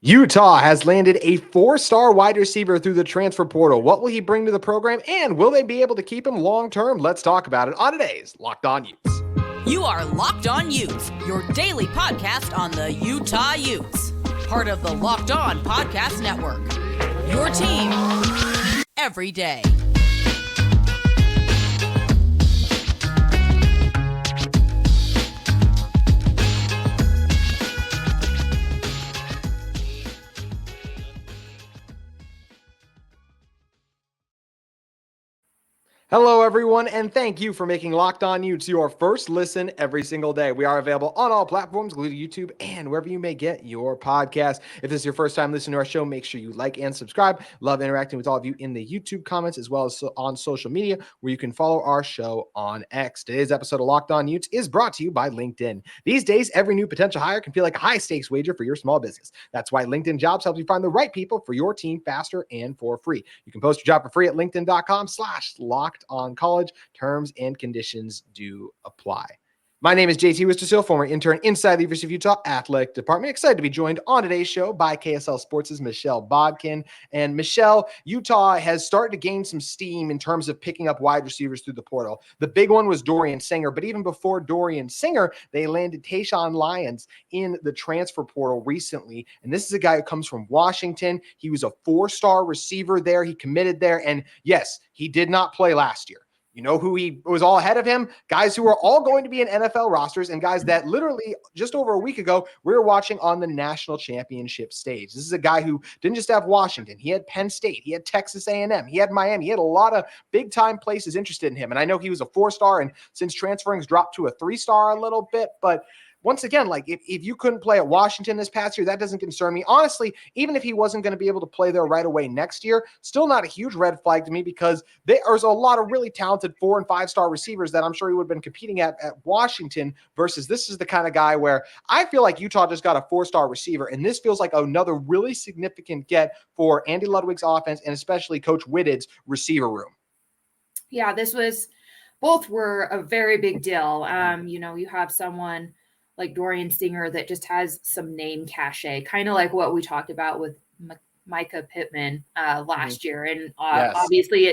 Utah has landed a 4-star wide receiver through the transfer portal. What will he bring to the program, and will they be able to keep him long-term? Let's talk about it on today's Locked On Utes. You are Locked On Utes, your daily podcast on the Utah Utes. Part of the Locked On Podcast Network. Your team every day. Hello, everyone, and thank you for making Locked On Utes your first listen every single day. We are available on all platforms, including YouTube and wherever you may get your podcast. If this is your first time listening to our show, make sure you like and subscribe. Love interacting with all of you in the YouTube comments as well as on social media, where you can follow our show on X. Today's episode of Locked On Utes is brought to you by LinkedIn. These days, every new potential hire can feel like a high-stakes wager for your small business. That's why LinkedIn Jobs helps you find the right people for your team faster and for free. You can post your job for free at linkedin.com/locked on college. Terms and conditions do apply. My name is JT Wistrcill, former intern inside the University of Utah Athletic Department. Excited to be joined on today's show by KSL Sports' Michelle Bodkin. And Michelle, Utah has started to gain some steam in terms of picking up wide receivers through the portal. The big one was Dorian Singer, but even before Dorian Singer, they landed Taeshaun Lyons in the transfer portal recently. And this is a guy who comes from Washington. He was a 4-star receiver there. He committed there. And yes, he did not play last year. You know who he was all ahead of him? Guys who are all going to be in NFL rosters and guys that literally just over a week ago, we were watching on the national championship stage. This is a guy who didn't just have Washington. He had Penn State. He had Texas A&M. He had Miami. He had a lot of big-time places interested in him. And I know he was a 4-star, and since transferring, has dropped to a 3-star a little bit, but once again, like if you couldn't play at Washington this past year, that doesn't concern me. Honestly, even if he wasn't going to be able to play there right away next year, still not a huge red flag to me because there's a lot of really talented 4- and 5-star receivers that I'm sure he would have been competing at Washington versus this is the kind of guy where I feel like Utah just got a 4-star receiver, and this feels like another really significant get for Andy Ludwig's offense and especially Coach Whittingham receiver room. Yeah, both were a very big deal. You have someone like Dorian Singer that just has some name cachet, kind of like what we talked about with Micah Pittman last year. And Yes. Obviously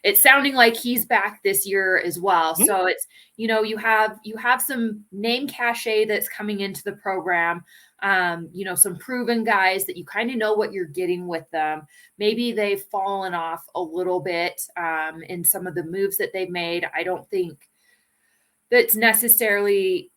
it's sounding like he's back this year as well. Mm-hmm. So it's, you have some name cachet that's coming into the program. Some proven guys that you kind of know what you're getting with them. Maybe they've fallen off a little bit in some of the moves that they've made. I don't think that's necessarily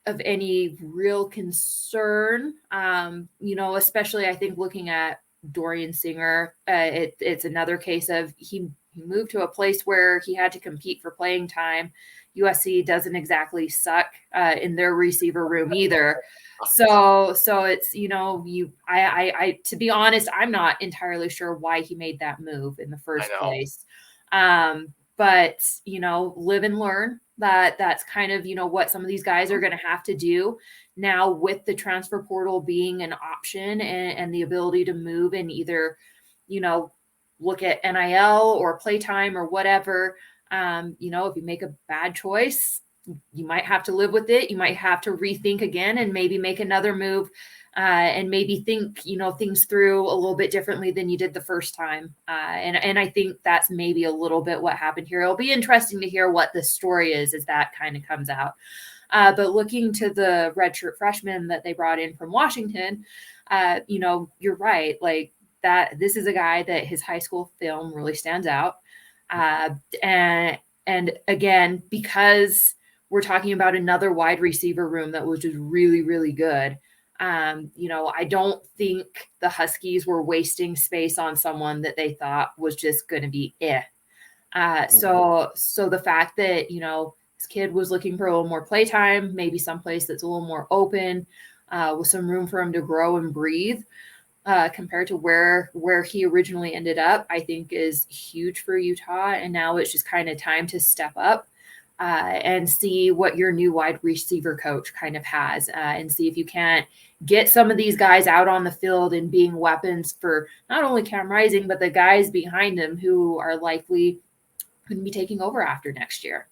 of any real concern, especially I think looking at Dorian Singer, it's another case of he moved to a place where he had to compete for playing time. USC doesn't exactly suck in their receiver room either. So it's, I to be honest, I'm not entirely sure why he made that move in the first place. But, live and learn. That's kind of, what some of these guys are going to have to do now with the transfer portal being an option and the ability to move and either, look at NIL or playtime or whatever. If you make a bad choice, you might have to live with it. You might have to rethink again and maybe make another move and maybe think, things through a little bit differently than you did the first time. And I think that's maybe a little bit what happened here. It'll be interesting to hear what the story is as that kind of comes out. But looking to the redshirt freshman that they brought in from Washington, you're right. Like that, this is a guy that his high school film really stands out. And again, because we're talking about another wide receiver room that was just really, really good. I don't think the Huskies were wasting space on someone that they thought was just going to be So the fact that, this kid was looking for a little more playtime, maybe someplace that's a little more open, with some room for him to grow and breathe, compared to where he originally ended up, I think is huge for Utah. And now it's just kind of time to step up. And see what your new wide receiver coach kind of has, and see if you can't get some of these guys out on the field and being weapons for not only Cam Rising, but the guys behind him who are likely going to be taking over after next year.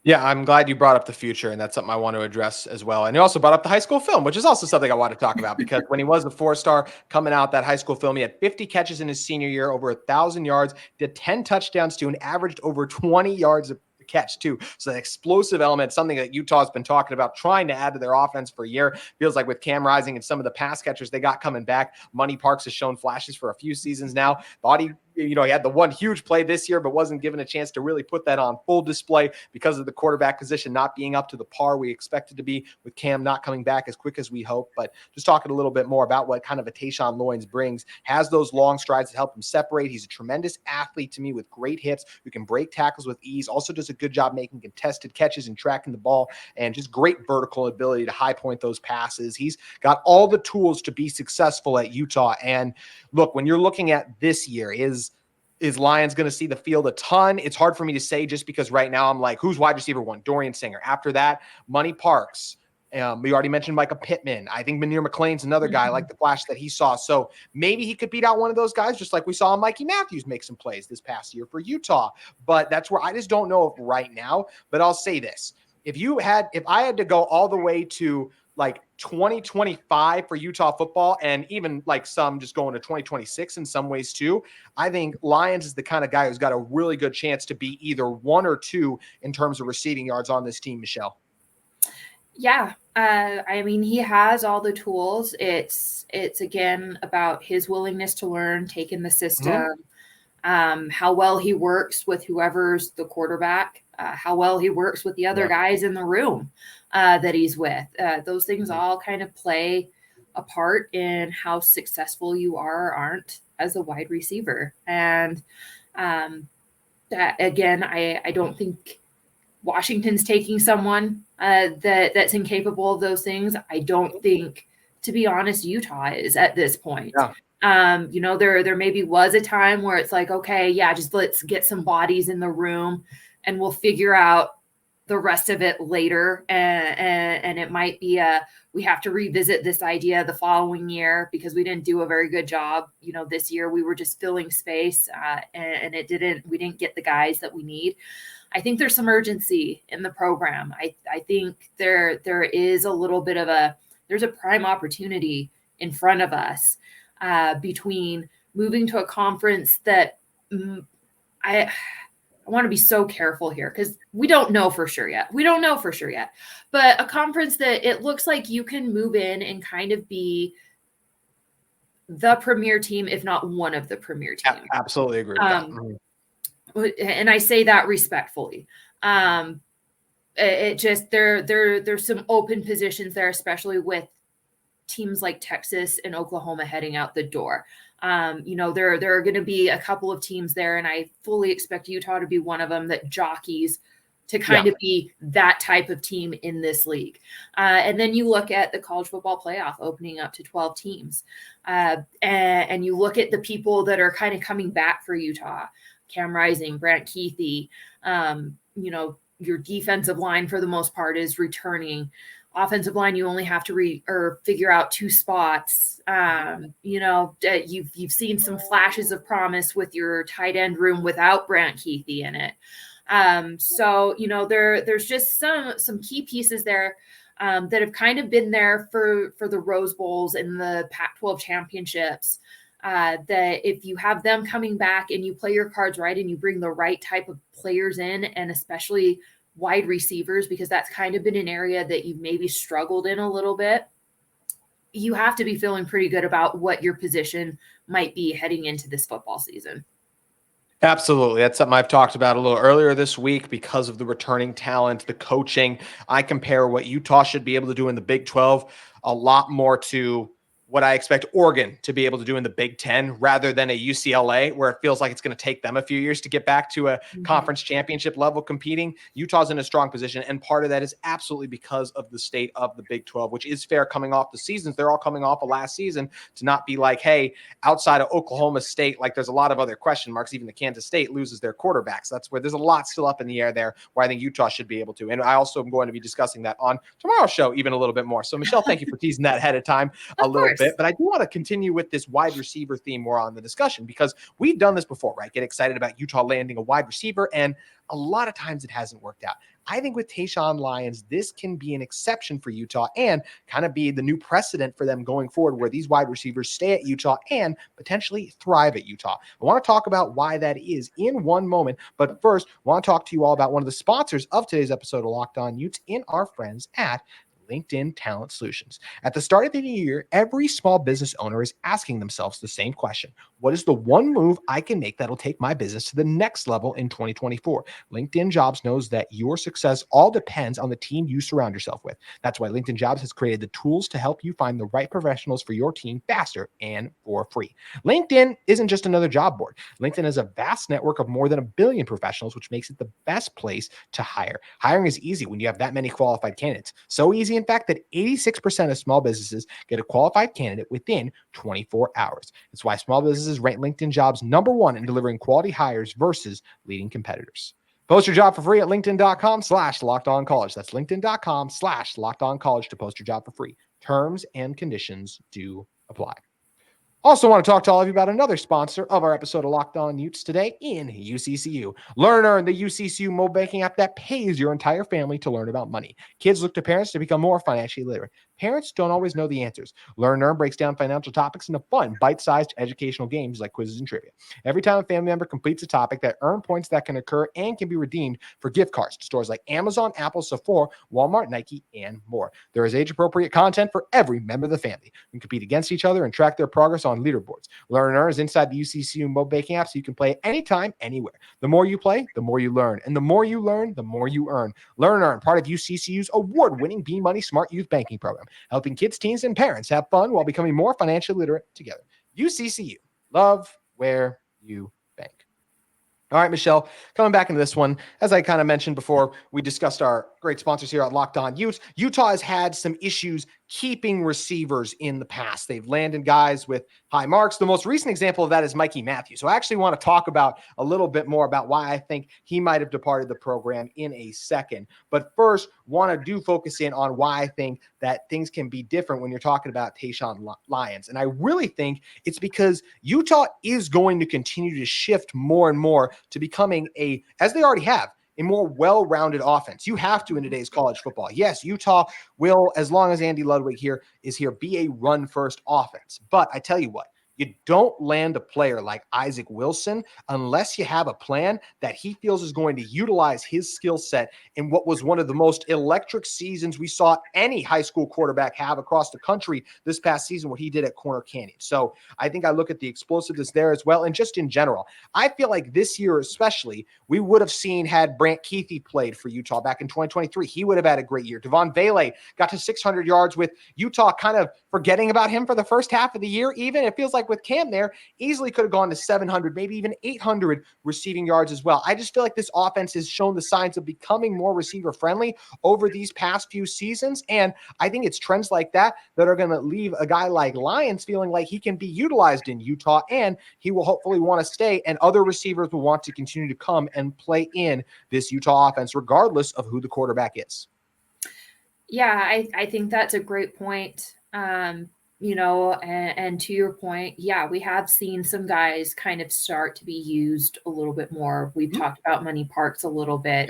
Yeah, I'm glad you brought up the future, and that's something I want to address as well. And you also brought up the high school film, which is also something I want to talk about because when he was a 4-star coming out that high school film, he had 50 catches in his senior year, over 1,000 yards, did 10 touchdowns too, and averaged over 20 yards a catch too. So that explosive element, something that Utah's been talking about, trying to add to their offense for a year. Feels like with Cam Rising and some of the pass catchers they got coming back, Money Parks has shown flashes for a few seasons now. Thought he had the one huge play this year, but wasn't given a chance to really put that on full display because of the quarterback position not being up to the par we expected to be, with Cam not coming back as quick as we hope. But just talking a little bit more about what kind of a Taeshaun Lyons brings, has those long strides to help him separate. He's a tremendous athlete to me with great hips who can break tackles with ease, also does a good job making contested catches and tracking the ball, and just great vertical ability to high point those passes. He's got all the tools to be successful at Utah. And look, when you're looking at this year, is Lyons going to see the field a ton? It's hard for me to say just because right now I'm like, who's wide receiver one? Dorian Singer. After that, Money Parks. We already mentioned Micah Pittman. I think Munir McLean's another guy, like the flash that he saw. So maybe he could beat out one of those guys, just like we saw Mikey Mathews make some plays this past year for Utah. But that's where I just don't know if right now. But I'll say this. If I had to go all the way to like 2025 for Utah football, and even like some just going to 2026 in some ways too, I think Lyons is the kind of guy who's got a really good chance to be either 1 or 2 in terms of receiving yards on this team, Michelle. Yeah. I mean, he has all the tools. It's again about his willingness to learn, taking the system, how well he works with whoever's the quarterback, how well he works with the other guys in the room that he's with. Those things all kind of play a part in how successful you are or aren't as a wide receiver. And that, again, I don't think Washington's taking someone that's incapable of those things. I don't think, to be honest, Utah is at this point. Yeah. There maybe was a time where it's like, okay, yeah, just let's get some bodies in the room and we'll figure out the rest of it later. And it might be we have to revisit this idea the following year because we didn't do a very good job. This year we were just filling space and we didn't get the guys that we need. I think there's some urgency in the program. I think there is a little bit of there's a prime opportunity in front of us between moving to a conference that I want to be so careful here because we don't know for sure yet. But a conference that it looks like you can move in and kind of be the premier team, if not one of the premier teams. Absolutely agree with that. And I say that respectfully. It just there's some open positions there, especially with teams like Texas and Oklahoma heading out the door. There are going to be a couple of teams there, and I fully expect Utah to be one of them that jockeys to kind of be that type of team in this league. And then you look at the college football playoff opening up to 12 teams. And you look at the people that are kind of coming back for Utah. Cam Rising, Brant Keithy, your defensive line for the most part is returning. Offensive line, you only have to figure out 2 spots. You've seen some flashes of promise with your tight end room without Brant Keithy in it. There's just some key pieces there that have kind of been there for the Rose Bowls and the Pac-12 championships. That if you have them coming back and you play your cards right and you bring the right type of players in, and especially wide receivers, because that's kind of been an area that you've maybe struggled in a little bit, you have to be feeling pretty good about what your position might be heading into this football season. Absolutely. That's something I've talked about a little earlier this week because of the returning talent, the coaching. I compare what Utah should be able to do in the Big 12 a lot more to what I expect Oregon to be able to do in the Big 10 rather than a UCLA, where it feels like it's going to take them a few years to get back to a conference championship level competing. Utah's in a strong position, and part of that is absolutely because of the state of the Big 12, which is fair coming off the seasons. They're all coming off of last season, to not be like, hey, outside of Oklahoma State, like there's a lot of other question marks. Even the Kansas State loses their quarterbacks. That's where there's a lot still up in the air there, where I think Utah should be able to. And I also am going to be discussing that on tomorrow's show even a little bit more. So Michelle, thank you for teasing that ahead of time a little bit. But I do want to continue with this wide receiver theme more on the discussion, because we've done this before, right? Get excited about Utah landing a wide receiver, and a lot of times it hasn't worked out. I think with Taeshaun Lyons, this can be an exception for Utah and kind of be the new precedent for them going forward, where these wide receivers stay at Utah and potentially thrive at Utah. I want to talk about why that is in one moment, but first, I want to talk to you all about one of the sponsors of today's episode of Locked On Utes, in our friends at LinkedIn Talent Solutions. At the start of the year, every small business owner is asking themselves the same question: what is the one move I can make that'll take my business to the next level in 2024? LinkedIn Jobs knows that your success all depends on the team you surround yourself with. That's why LinkedIn Jobs has created the tools to help you find the right professionals for your team faster and for free. LinkedIn isn't just another job board. LinkedIn has a vast network of more than 1 billion professionals, which makes it the best place to hire. Hiring is easy when you have that many qualified candidates. So easy, in fact, that 86% of small businesses get a qualified candidate within 24 hours. That's why small businesses rank LinkedIn Jobs #1 in delivering quality hires versus leading competitors. Post your job for free at linkedin.com/lockedoncollege. That's linkedin.com/lockedoncollege to post your job for free. Terms and conditions do apply. Also want to talk to all of you about another sponsor of our episode of Locked On Utes today in UCCU. Learn and Earn, the UCCU mobile banking app that pays your entire family to learn about money. Kids look to parents to become more financially literate. Parents don't always know the answers. Learn and Earn breaks down financial topics into fun, bite-sized educational games like quizzes and trivia. Every time a family member completes a topic, that earn points that can occur and can be redeemed for gift cards to stores like Amazon, Apple, Sephora, Walmart, Nike, and more. There is age-appropriate content for every member of the family. You can compete against each other and track their progress on leaderboards. Learn and Earn is inside the UCCU mobile banking app, so you can play anytime, anywhere. The more you play, the more you learn. And the more you learn, the more you earn. Learn and Earn, part of UCCU's award-winning B-Money Smart Youth Banking Program, helping kids, teens, and parents have fun while becoming more financially literate together. UCCU, love where you bank. All right, Michelle, coming back into this one, as I kind of mentioned before, we discussed our great sponsors here at Locked On Utes. Utah has had some issues keeping receivers in the past. They've landed guys with high marks. The most recent example of that is Mikey Mathews. So I actually want to talk about a little bit more about why I think he might have departed the program in a second. But first, want to focus in on why I think that things can be different when you're talking about Taeshaun Lyons. And I really think it's because Utah is going to continue to shift more and more to becoming as they already have, a more well-rounded offense. You have to in today's college football. Yes, Utah will, as long as Andy Ludwig is here, be a run-first offense. But I tell you what, you don't land a player like Isaac Wilson unless you have a plan that he feels is going to utilize his skill set in what was one of the most electric seasons we saw any high school quarterback have across the country this past season, what he did at Corner Canyon. So I think I look at the explosiveness there as well. And just in general, I feel like this year especially, we would have seen had Brant Keithy played for Utah back in 2023. He would have had a great year. Devon Vele got to 600 yards with Utah kind of forgetting about him for the first half of the year. Even it feels like with Cam there, easily could have gone to 700, maybe even 800 receiving yards as well. I just feel like this offense has shown the signs of becoming more receiver friendly over these past few seasons. And I think it's trends like that are going to leave a guy like Lyons feeling like he can be utilized in Utah, and he will hopefully want to stay, and other receivers will want to continue to come and play in this Utah offense, regardless of who the quarterback is. Yeah, I think that's a great point. And to your point, yeah, we have seen some guys kind of start to be used a little bit more. We've talked about Money Parks a little bit.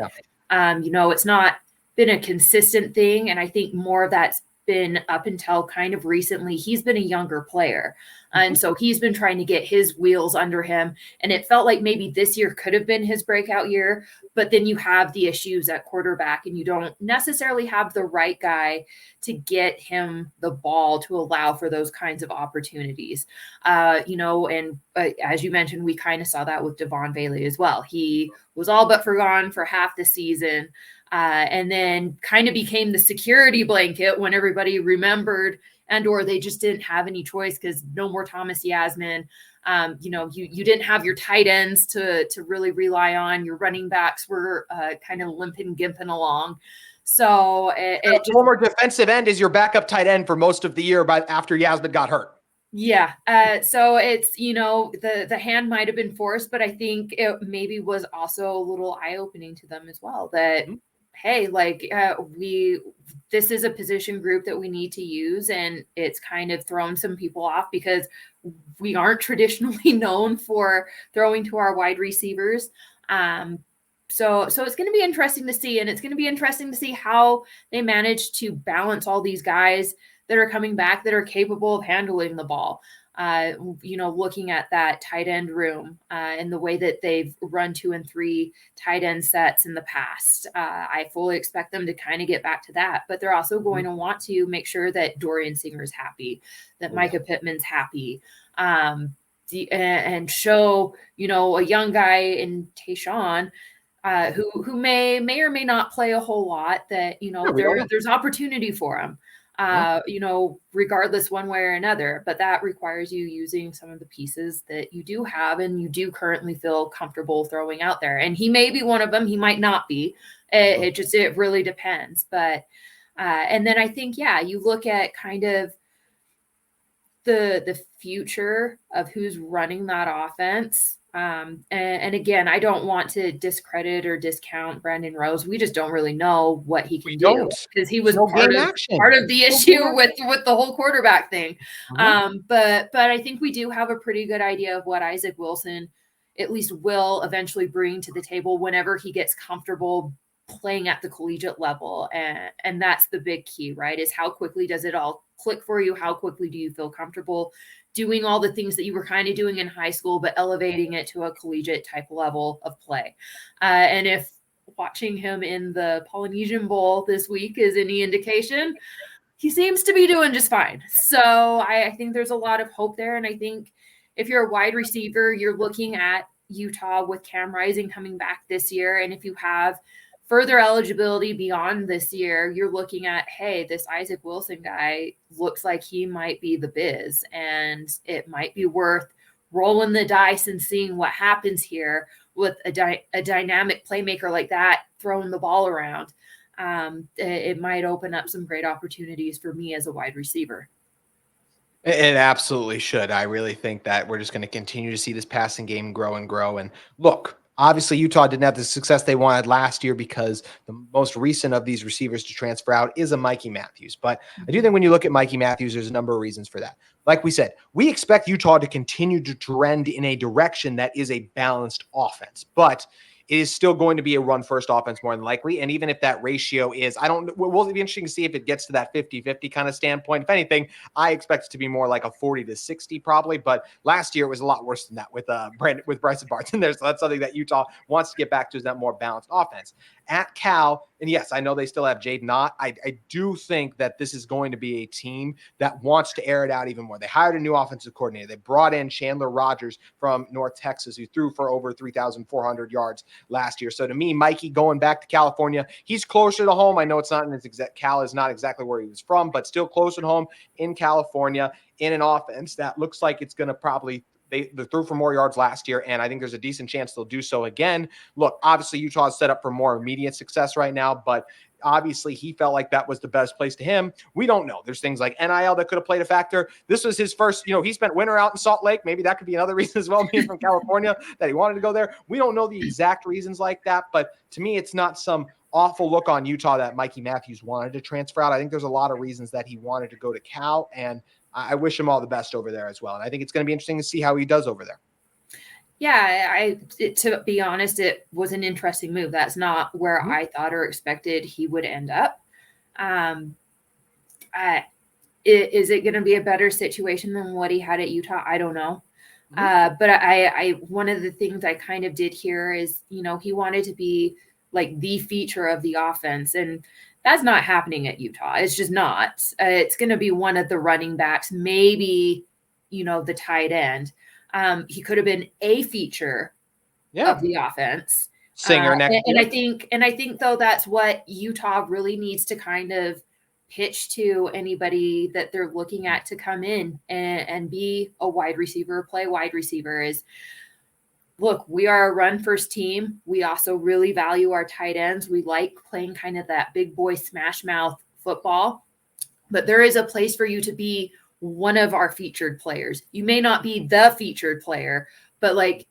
Yeah. It's not been a consistent thing. And I think more of that's been up until kind of recently. He's been a younger player. And so he's been trying to get his wheels under him. And it felt like maybe this year could have been his breakout year, but then you have the issues at quarterback and you don't necessarily have the right guy to get him the ball to allow for those kinds of opportunities. As you mentioned, we kind of saw that with Devon Vele as well. He was all but forgone for half the season. And then kind of became the security blanket when everybody remembered or they just didn't have any choice because no more Thomas Yasmin. You didn't have your tight ends to really rely on. Your running backs were kind of limping, gimping along. So former defensive end is your backup tight end for most of the year after Yasmin got hurt. Yeah. So it's, the hand might have been forced, but I think it maybe was also a little eye-opening to them as well that, hey, this is a position group that we need to use. And it's kind of thrown some people off because we aren't traditionally known for throwing to our wide receivers. So it's going to be interesting to see, and it's going to be interesting to see how they manage to balance all these guys that are coming back that are capable of handling the ball. Looking at that tight end room and the way that they've run 2 and 3 tight end sets in the past. I fully expect them to kind of get back to that, but they're also going to want to make sure that Dorian Singer's happy, that Micah Pittman's happy, and show, a young guy in Taeshaun who may or may not play a whole lot, that, there's opportunity for him. Regardless one way or another, but that requires you using some of the pieces that you do have and you do currently feel comfortable throwing out there. And he may be one of them. He might not be. It really depends. But, and then I think, you look at kind of the future of who's running that offense. And again, I don't want to discredit or discount Brandon Rose. We just don't really know what he can do, because he was part of the issue with the whole quarterback thing. But I think we do have a pretty good idea of what Isaac Wilson at least will eventually bring to the table whenever he gets comfortable playing at the collegiate level. And that's the big key, right? Is how quickly does it all click for you? How quickly do you feel comfortable doing all the things that you were kind of doing in high school, but elevating it to a collegiate type level of play? And if watching him in the Polynesian Bowl this week is any indication, he seems to be doing just fine. So I think there's a lot of hope there. And I think if you're a wide receiver, you're looking at Utah with Cam Rising coming back this year. And if you have further eligibility beyond this year, you're looking at, hey, this Isaac Wilson guy looks like he might be the biz, and it might be worth rolling the dice and seeing what happens here with a dynamic playmaker like that throwing the ball around. It might open up some great opportunities for me as a wide receiver. It absolutely should. I really think that we're just going to continue to see this passing game grow and grow. And look, obviously, Utah didn't have the success they wanted last year because the most recent of these receivers to transfer out is a Mikey Mathews. But I do think when you look at Mikey Mathews, there's a number of reasons for that. Like we said, we expect Utah to continue to trend in a direction that is a balanced offense. But it is still going to be a run-first offense more than likely. And even if that ratio is, we'll be interesting to see if it gets to that 50-50 kind of standpoint. If anything, I expect it to be more like a 40-60 probably. But last year it was a lot worse than that with Bryson Barton there. So that's something that Utah wants to get back to, is that more balanced offense. At Cal, and yes, I know they still have Jaden Knott. I do think that this is going to be a team that wants to air it out even more. They hired a new offensive coordinator. They brought in Chandler Rogers from North Texas, who threw for over 3,400 yards last year. So to me, Mikey going back to California, he's closer to home. I know it's not in his Cal is not exactly where he was from, but still close at home in California, in an offense that looks like it's going to probably they threw for more yards last year, and I think there's a decent chance they'll do so again. Look, obviously Utah is set up for more immediate success right now, but obviously he felt like that was the best place to him. We don't know. There's things like NIL that could have played a factor. This was his first, he spent winter out in Salt Lake. Maybe that could be another reason as well, being from California, that he wanted to go there. We don't know the exact reasons like that, but to me, it's not some awful look on Utah that Mikey Mathews wanted to transfer out. I think there's a lot of reasons that he wanted to go to Cal, and I wish him all the best over there as well. And I think it's going to be interesting to see how he does over there. Yeah, to be honest, it was an interesting move. That's not where I thought or expected he would end up. Is it going to be a better situation than what he had at Utah? I don't know. But I one of the things I kind of did hear is, he wanted to be like the feature of the offense, and that's not happening at Utah. It's just not. It's going to be one of the running backs, maybe, the tight end. He could have been a feature of the offense. Singer next year. And I think though, that's what Utah really needs to kind of pitch to anybody that they're looking at to come in and be a wide receiver, play wide receiver, is, look, we are a run first team. We also really value our tight ends. We like playing kind of that big boy smash mouth football, but there is a place for you to be one of our featured players. You may not be the featured player, but like,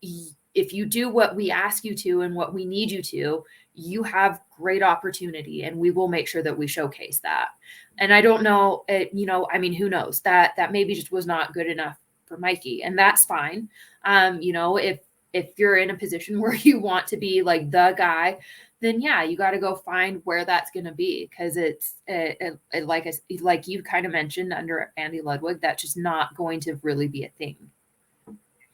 if you do what we ask you to and what we need you to, you have great opportunity, and we will make sure that we showcase that. And I don't know, who knows, that maybe just was not good enough for Mikey, and that's fine. If if you're in a position where you want to be like the guy, then yeah, you got to go find where that's going to be, because it's like you kind of mentioned under Andy Ludwig, that's just not going to really be a thing.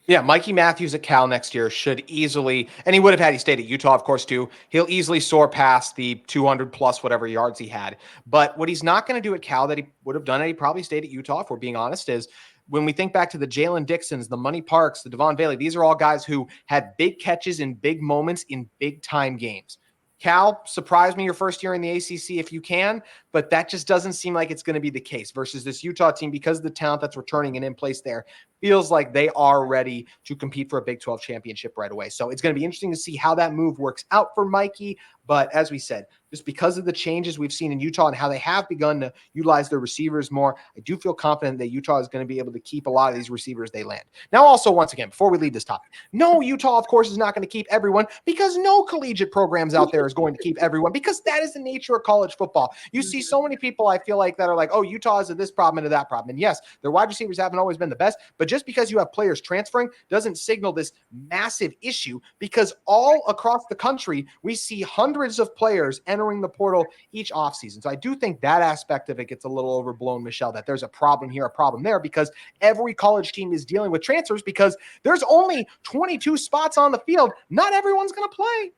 Yeah, Mikey Mathews at Cal next year should easily, and he would have had he stayed at Utah, of course, too. He'll easily soar past the 200 plus whatever yards he had. But what he's not going to do at Cal that he would have done, and he probably stayed at Utah, if we're being honest, is when we think back to the Jalen Dixons, the Money Parks, the Devon Bailey, these are all guys who had big catches in big moments in big time games. Cal, surprise me your first year in the ACC if you can, but that just doesn't seem like it's going to be the case versus this Utah team, because of the talent that's returning and in place there, feels like they are ready to compete for a Big 12 championship right away. So it's going to be interesting to see how that move works out for Mikey. But as we said, just because of the changes we've seen in Utah and how they have begun to utilize their receivers more, I do feel confident that Utah is going to be able to keep a lot of these receivers they land. Now, also, once again, before we leave this topic, no, Utah, of course, is not going to keep everyone, because no collegiate programs out there is going to keep everyone, because that is the nature of college football. You see so many people, I feel like, that are like, oh, Utah is this problem and that problem. And yes, their wide receivers haven't always been the best, but just because you have players transferring doesn't signal this massive issue, because all across the country, we see hundreds of players entering the portal each offseason. So I do think that aspect of it gets a little overblown, Michelle, that there's a problem here, a problem there, because every college team is dealing with transfers, because there's only 22 spots on the field. Not everyone's going to play.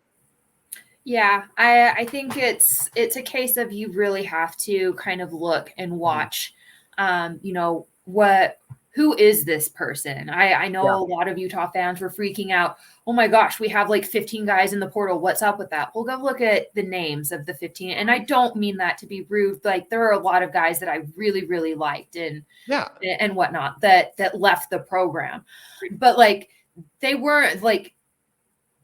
Yeah, I think it's a case of you really have to kind of look and watch, who is this person? I know a lot of Utah fans were freaking out. Oh my gosh, we have like 15 guys in the portal. What's up with that? We'll go look at the names of the 15. And I don't mean that to be rude. Like, there are a lot of guys that I really, really liked and whatnot that left the program. But like, they weren't like,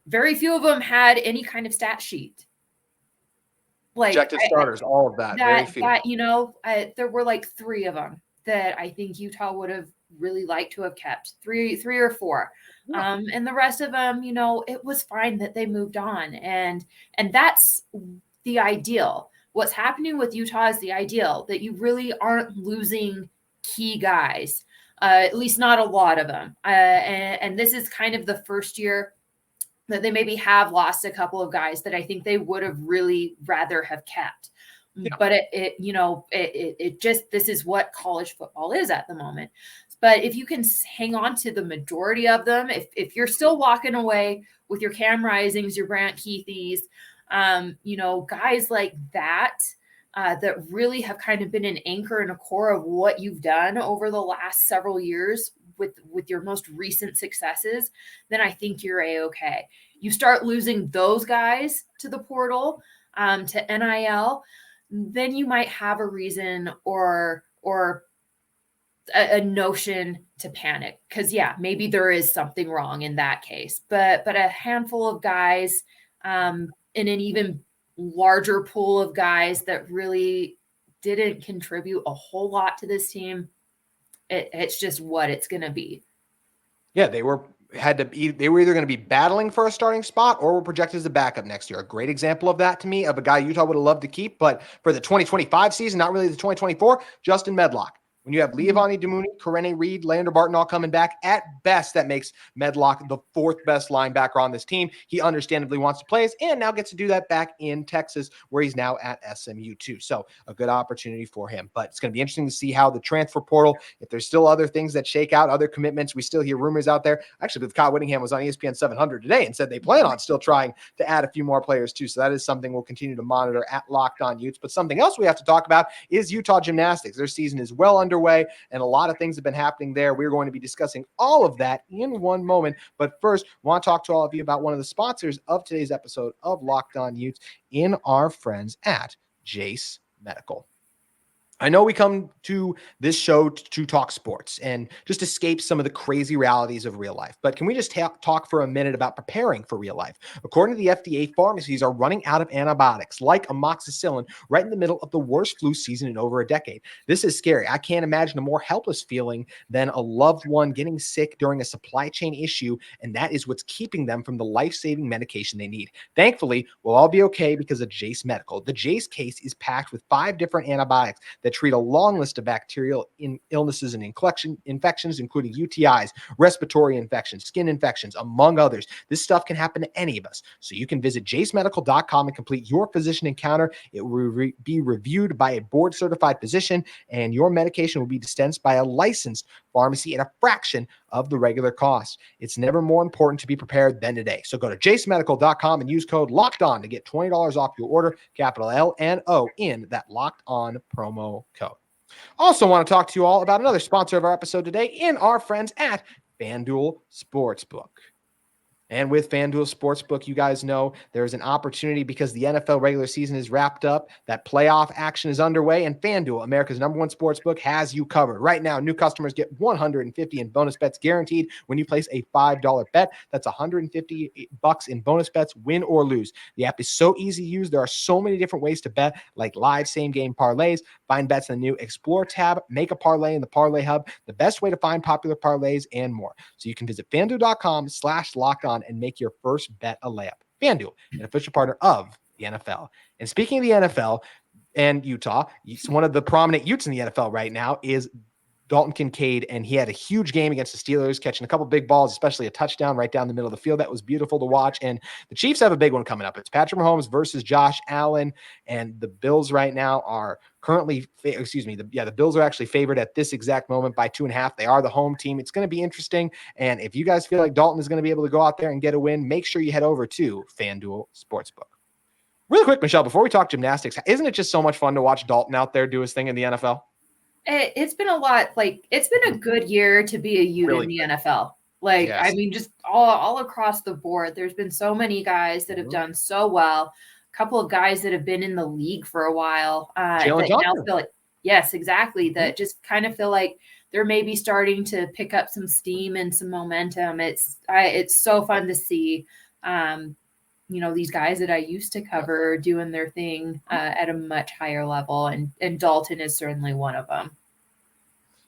very few of them had any kind of stat sheet. Like projected starters, all of that. Very few. There were like 3 of them that I think Utah would have really liked to have kept, three or 4. Yeah. And the rest of them, it was fine that they moved on. And that's the ideal. What's happening with Utah is the ideal, that you really aren't losing key guys, at least not a lot of them. And this is kind of the first year that they maybe have lost a couple of guys that I think they would have really rather have kept. Yeah. But it just, this is what college football is at the moment. But if you can hang on to the majority of them, if you're still walking away with your Cam Risings, your Brant Keithys, guys like that, that really have kind of been an anchor and a core of what you've done over the last several years with your most recent successes, then I think you're A-okay. You start losing those guys to the portal, to NIL, then you might have a reason or a notion to panic, because maybe there is something wrong in that case. But a handful of guys, in an even larger pool of guys that really didn't contribute a whole lot to this team, it's just what it's going to be. Yeah, they were either going to be battling for a starting spot or were projected as a backup next year. A great example of that to me, of a guy Utah would have loved to keep, but for the 2025 season, not really the 2024, Justin Medlock. When you have Leavani Damuni, Karene Reed, Lander Barton all coming back, at best, that makes Medlock the 4th best linebacker on this team. He understandably wants to play us and now gets to do that back in Texas, where he's now at SMU too. So a good opportunity for him. But it's going to be interesting to see how the transfer portal, if there's still other things that shake out, other commitments. We still hear rumors out there. Actually, Kyle Whittingham was on ESPN 700 today and said they plan on still trying to add a few more players too. So that is something we'll continue to monitor at Locked On Utes. But something else we have to talk about is Utah Gymnastics. Their season is well underway, and a lot of things have been happening there. We're going to be discussing all of that in one moment. But first, I want to talk to all of you about one of the sponsors of today's episode of Locked On Utes, in our friends at Jase Medical. I know we come to this show to talk sports and just escape some of the crazy realities of real life. But can we just talk for a minute about preparing for real life? According to the FDA, pharmacies are running out of antibiotics like amoxicillin right in the middle of the worst flu season in over a decade. This is scary. I can't imagine a more helpless feeling than a loved one getting sick during a supply chain issue, and that is what's keeping them from the life-saving medication they need. Thankfully, we'll all be okay because of Jase Medical. The Jase case is packed with 5 different antibiotics that treat a long list of bacterial illnesses and infections, including UTIs, respiratory infections, skin infections, among others. This stuff can happen to any of us. So you can visit jacemedical.com and complete your physician encounter. It will be reviewed by a board-certified physician, and your medication will be dispensed by a licensed pharmacy at a fraction of the regular cost. It's never more important to be prepared than today. So go to jacemedical.com and use code LOCKEDON to get $20 off your order, capital LNO, in that Locked On promo code. Also want to talk to you all about another sponsor of our episode today in our friends at FanDuel Sportsbook. And with FanDuel Sportsbook, you guys know there's an opportunity because the NFL regular season is wrapped up, that playoff action is underway, and FanDuel, America's #1 sportsbook, has you covered. Right now, new customers get $150 in bonus bets guaranteed when you place a $5 bet. That's $150 in bonus bets, win or lose. The app is so easy to use. There are so many different ways to bet, like live same-game parlays, find bets in the new Explore tab, make a parlay in the Parlay Hub, the best way to find popular parlays, and more. So you can visit FanDuel.com/lockedon and make your first bet a layup. FanDuel, an official partner of the NFL. And speaking of the NFL and Utah, one of the prominent Utes in the NFL right now is Dalton Kincaid, and he had a huge game against the Steelers, catching a couple big balls, especially a touchdown right down the middle of the field. That was beautiful to watch. And the Chiefs have a big one coming up. It's Patrick Mahomes versus Josh Allen, and the Bills right now are currently, the Bills are actually favored at this exact moment by 2.5. They are the home team. It's going to be interesting. And if you guys feel like Dalton is going to be able to go out there and get a win, make sure you head over to FanDuel Sportsbook. Really quick, Michelle, before we talk gymnastics, isn't it just so much fun to watch Dalton out there do his thing in the NFL? It's been a lot. It's been a good year to be a Ute in the NFL. Yes. I mean, just all across the board, there's been so many guys that have done so well. A couple of guys that have been in the league for a while. That now feel like, yes, exactly. That just kind of feel like they're maybe starting to pick up some steam and some momentum. It's so fun to see. These guys that I used to cover doing their thing at a much higher level. And Dalton is certainly one of them.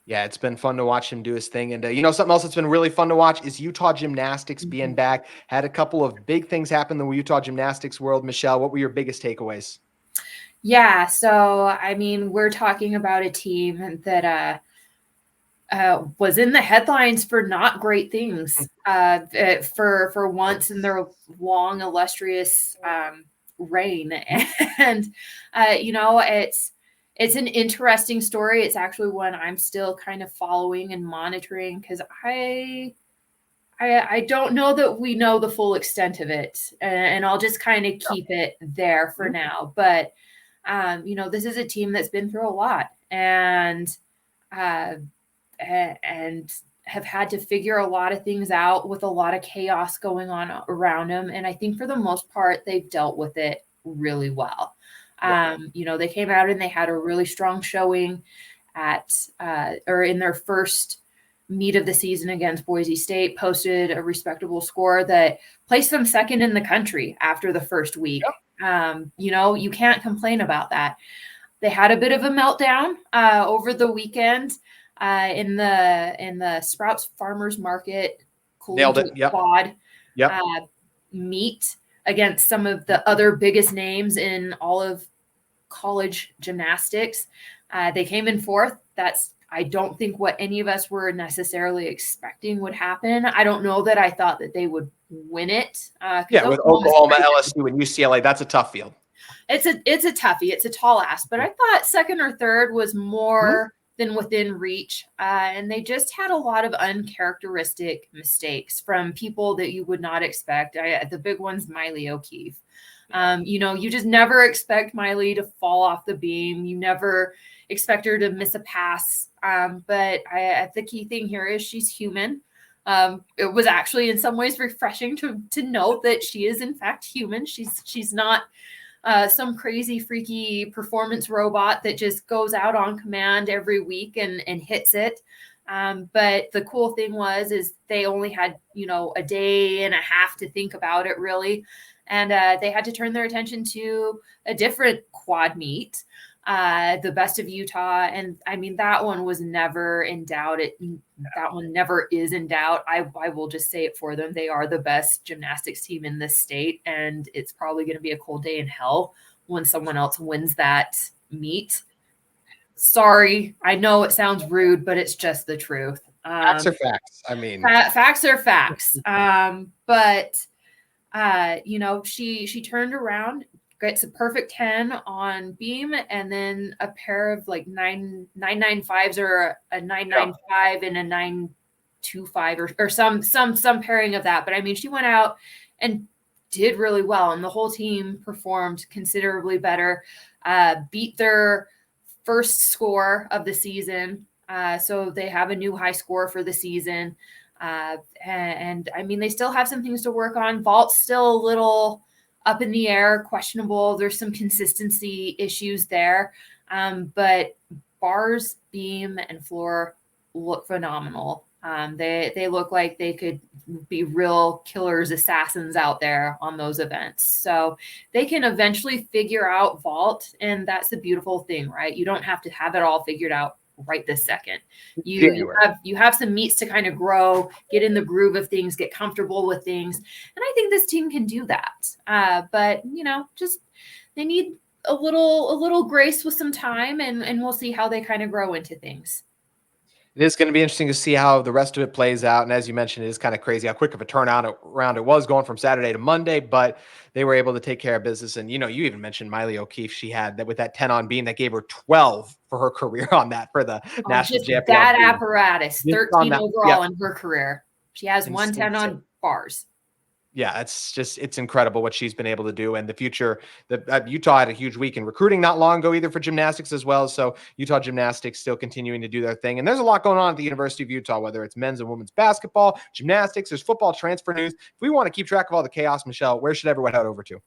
Yeah, it's been fun to watch him do his thing. And, something else that's been really fun to watch is Utah Gymnastics being back. Had a couple of big things happen in the Utah Gymnastics world. Michelle, what were your biggest takeaways? Yeah, so, I mean, we're talking about a team that was in the headlines for not great things for once in their long, illustrious reign. And, it's an interesting story. It's actually one I'm still kind of following and monitoring because I don't know that we know the full extent of it. And I'll just kind of keep it there for now. But, this is a team that's been through a lot and have had to figure a lot of things out with a lot of chaos going on around them. And I think for the most part, they've dealt with it really well. They came out and they had a really strong showing in their first meet of the season against Boise State, posted a respectable score that placed them second in the country after the first week. You can't complain about that. They had a bit of a meltdown over the weekend in the Sprouts Farmers Market quad meet against some of the other biggest names in all of college gymnastics. They came in fourth. That's, I don't think, what any of us were necessarily expecting would happen. I don't know that I thought that they would win it. With Oklahoma, LSU, and UCLA, that's a tough field. It's a toughie. It's a tall ask, but I thought second or third was more than within reach. And they just had a lot of uncharacteristic mistakes from people that you would not expect. The big one's Miley O'Keefe. You just never expect Miley to fall off the beam. You never expect her to miss a pass. But the key thing here is she's human. It was actually in some ways refreshing to note that she is in fact human. She's not some crazy freaky performance robot that just goes out on command every week and hits it. But the cool thing is they only had, a day and a half to think about it really. And they had to turn their attention to a different quad meet, the Best of Utah. And I mean, that one was never in doubt. That one never is in doubt. I will just say it for them. They are the best gymnastics team in this state. And it's probably going to be a cold day in hell when someone else wins that meet. Sorry, I know it sounds rude, but it's just the truth. Facts are facts. I mean, facts are facts. But she turned around, gets a perfect 10 on beam, and then a pair of like 995s or a 995 and a 925 or some pairing of that. But I mean, she went out and did really well, and the whole team performed considerably better. Beat their first score of the season. So they have a new high score for the season. And I mean, they still have some things to work on. Vault's still a little up in the air, questionable. There's some consistency issues there. But bars, beam, and floor look phenomenal. They look like they could be real killers, assassins out there on those events. So they can eventually figure out vault. And that's the beautiful thing, right? You don't have to have it all figured out right this second. You have some meets to kind of grow, get in the groove of things, get comfortable with things. And I think this team can do that. But just they need a little grace with some time, and we'll see how they kind of grow into things. It is going to be interesting to see how the rest of it plays out. And as you mentioned, it is kind of crazy how quick of a turnaround it was going from Saturday to Monday, but they were able to take care of business. And, you even mentioned Miley O'Keefe. She had that with that 10 on beam that gave her 12 for her career on that for the national championship. That apparatus, 13 overall in her career. She has 110 on bars. Yeah, it's incredible what she's been able to do. And the future, Utah had a huge week in recruiting not long ago either for gymnastics as well. So Utah Gymnastics still continuing to do their thing. And there's a lot going on at the University of Utah, whether it's men's and women's basketball, gymnastics, there's football transfer news. If we want to keep track of all the chaos, Michelle, where should everyone head over to?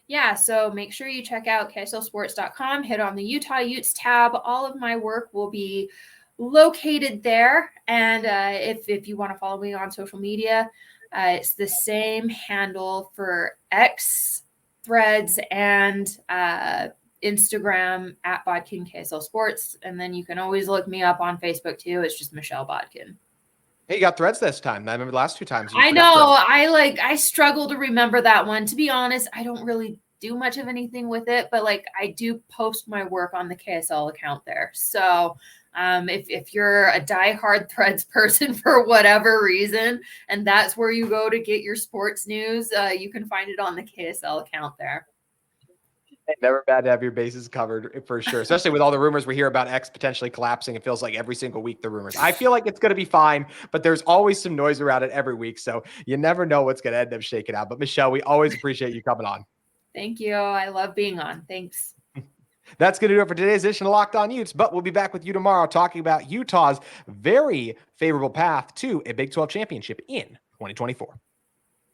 Yeah, so make sure you check out KSLSports.com, hit on the Utah Utes tab. All of my work will be located there. And if you want to follow me on social media, it's the same handle for X, Threads, and Instagram at Bodkin KSL Sports. And then you can always look me up on Facebook too. It's just Michelle Bodkin. Hey, you got Threads this time. I remember the last 2 times. I know. I struggle to remember that one. To be honest, I don't really do much of anything with it, but I do post my work on the KSL account there. So if you're a diehard Threads person for whatever reason, and that's where you go to get your sports news, you can find it on the KSL account there. Never bad to have your bases covered for sure, especially with all the rumors we hear about X potentially collapsing. It feels like every single week the rumors. I feel like it's going to be fine, but there's always some noise around it every week. So you never know what's going to end up shaking out. But Michelle, we always appreciate you coming on. Thank you. I love being on. Thanks. That's going to do it for today's edition of Locked On Utes, but we'll be back with you tomorrow talking about Utah's very favorable path to a Big 12 championship in 2024.